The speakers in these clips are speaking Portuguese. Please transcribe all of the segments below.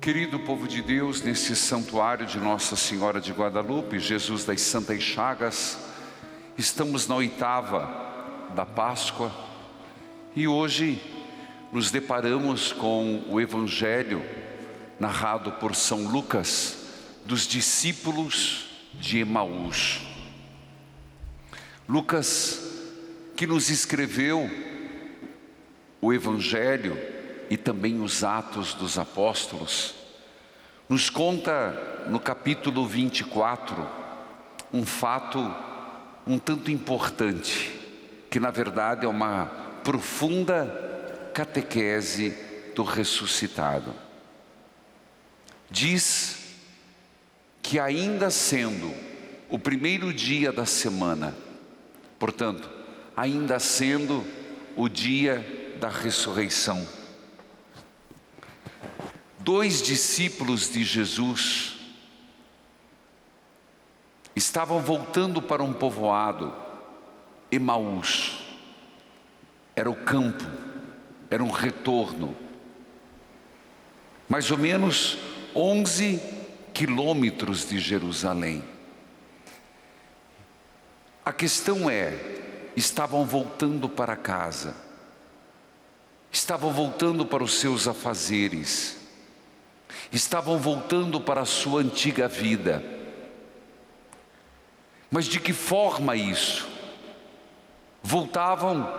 Querido povo de Deus, nesse santuário de Nossa Senhora de Guadalupe, Jesus das Santas Chagas, estamos na 8ª da Páscoa e hoje nos deparamos com o Evangelho narrado por São Lucas dos discípulos de Emaús. Lucas, que nos escreveu o Evangelho e também os Atos dos Apóstolos, nos conta no capítulo 24 um fato um tanto importante, que na verdade é uma profunda catequese do ressuscitado. Diz que ainda sendo o primeiro dia da semana, portanto, ainda sendo o dia da ressurreição, 2 discípulos de Jesus estavam voltando para um povoado, Emaús. Era o campo, era um retorno, mais ou menos 11 quilômetros de Jerusalém. A questão é, estavam voltando para casa, estavam voltando para os seus afazeres, estavam voltando para a sua antiga vida. Mas de que forma isso? Voltavam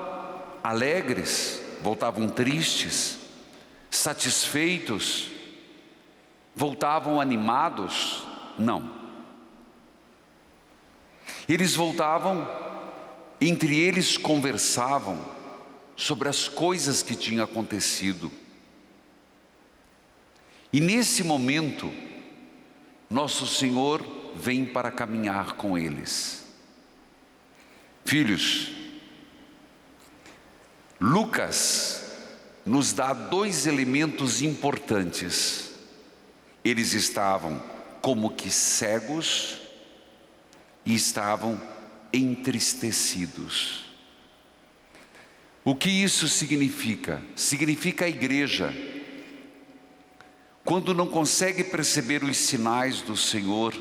alegres, voltavam tristes, satisfeitos, voltavam animados? Não. Eles voltavam, entre eles conversavam sobre as coisas que tinham acontecido. E nesse momento, nosso Senhor vem para caminhar com eles. Filhos, Lucas nos dá 2 elementos importantes. Eles estavam como que cegos e estavam entristecidos. O que isso significa? Significa a igreja, quando não consegue perceber os sinais do Senhor,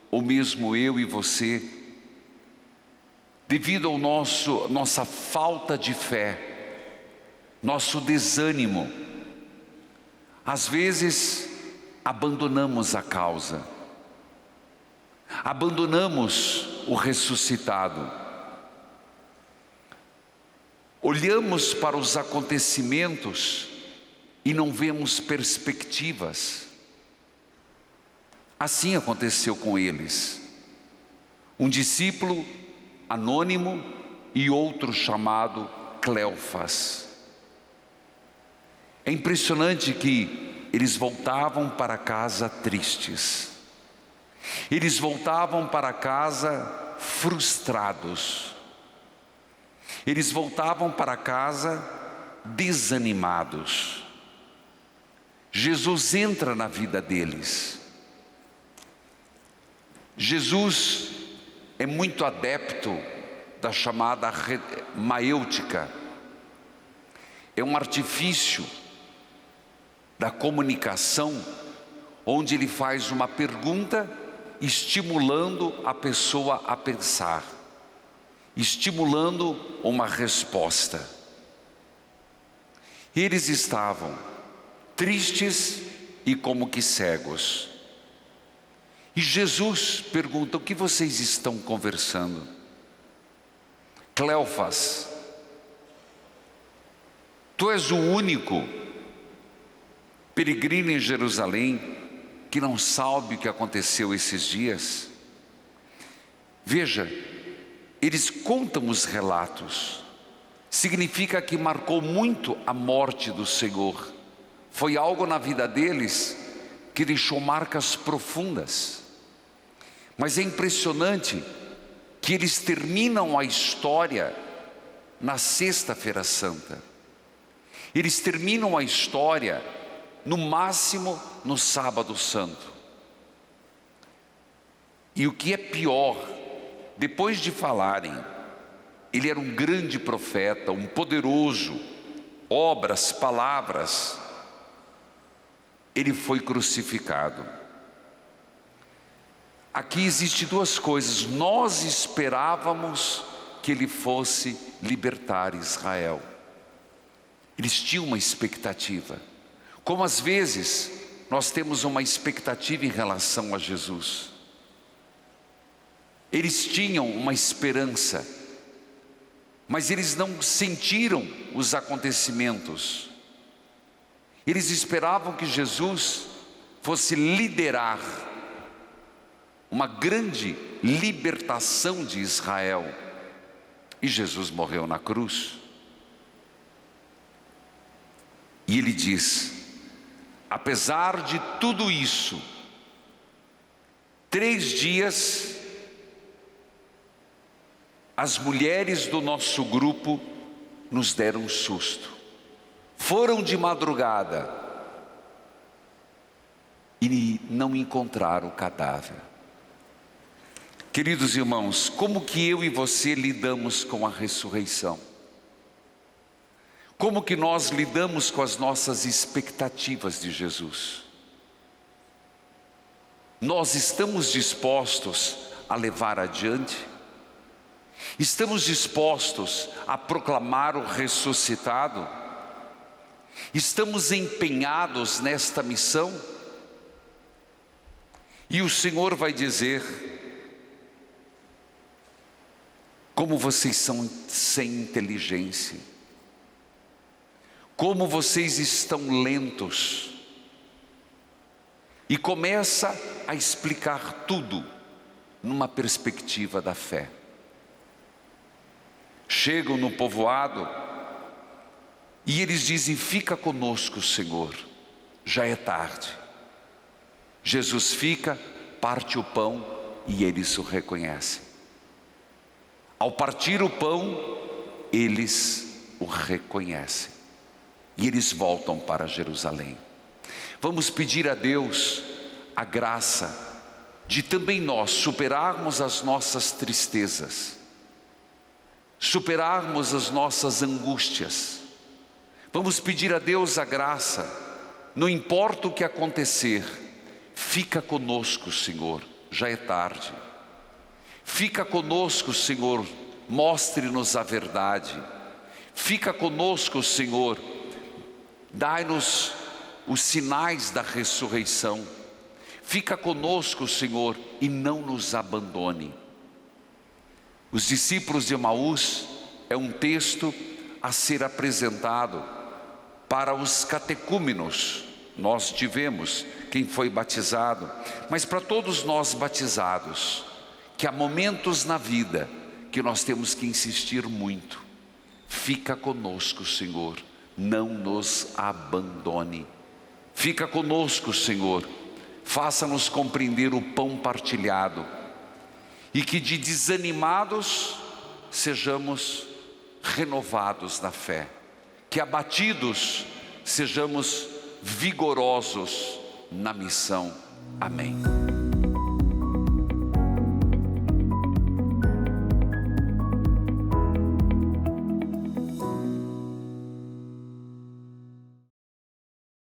ou mesmo eu e você, devido ao nossa falta de fé, nosso desânimo, às vezes abandonamos a causa, abandonamos o ressuscitado, olhamos para os acontecimentos e não vemos perspectivas. Assim aconteceu com eles. Um discípulo anônimo e outro chamado Cleofas. É impressionante que eles voltavam para casa tristes. Eles voltavam para casa frustrados. Eles voltavam para casa desanimados. Jesus entra na vida deles. Jesus é muito adepto da chamada maêutica. É um artifício da comunicação, onde ele faz uma pergunta, estimulando a pessoa a pensar, estimulando uma resposta. Eles estavam tristes e como que cegos. E Jesus pergunta: o que vocês estão conversando? Cleofas, tu és o único peregrino em Jerusalém que não sabe o que aconteceu esses dias? Veja, eles contam os relatos. Significa que marcou muito a morte do Senhor. Foi algo na vida deles que deixou marcas profundas. Mas é impressionante que eles terminam a história na Sexta-feira Santa. Eles terminam a história, no máximo, no Sábado Santo. E o que é pior, depois de falarem, ele era um grande profeta, um poderoso, obras, palavras. ele foi crucificado. Aqui existem duas coisas. Nós esperávamos que ele fosse libertar Israel. Eles tinham uma expectativa. Como às vezes nós temos uma expectativa em relação a Jesus. Eles tinham uma esperança, mas eles não sentiram os acontecimentos. Eles esperavam que Jesus fosse liderar uma grande libertação de Israel. E Jesus morreu na cruz. E ele diz: apesar de tudo isso, 3 dias, as mulheres do nosso grupo nos deram um susto. Foram de madrugada e não encontraram o cadáver. Queridos irmãos, como que eu e você lidamos com a ressurreição? Como que nós lidamos com as nossas expectativas de Jesus? Nós estamos dispostos a levar adiante? Estamos dispostos a proclamar o ressuscitado? Estamos empenhados nesta missão? E o Senhor vai dizer: como vocês são sem inteligência, como vocês estão lentos. E começa a explicar tudo numa perspectiva da fé. Chegam no povoado e eles dizem: fica conosco, Senhor, já é tarde. Jesus fica, parte o pão e eles o reconhecem. Ao partir o pão, eles o reconhecem e eles voltam para Jerusalém. Vamos pedir a Deus a graça de também nós superarmos as nossas tristezas, superarmos as nossas angústias. Vamos pedir a Deus a graça, não importa o que acontecer, fica conosco, Senhor, já é tarde. Fica conosco, Senhor, mostre-nos a verdade. Fica conosco, Senhor, dai-nos os sinais da ressurreição. Fica conosco, Senhor, e não nos abandone. Os discípulos de Emaús é um texto a ser apresentado para os catecúmenos. Nós tivemos quem foi batizado, mas para todos nós batizados, que há momentos na vida que nós temos que insistir muito. Fica conosco, Senhor, não nos abandone. Fica conosco, Senhor, faça-nos compreender o pão partilhado, e que de desanimados sejamos renovados na fé, que abatidos sejamos vigorosos na missão. Amém.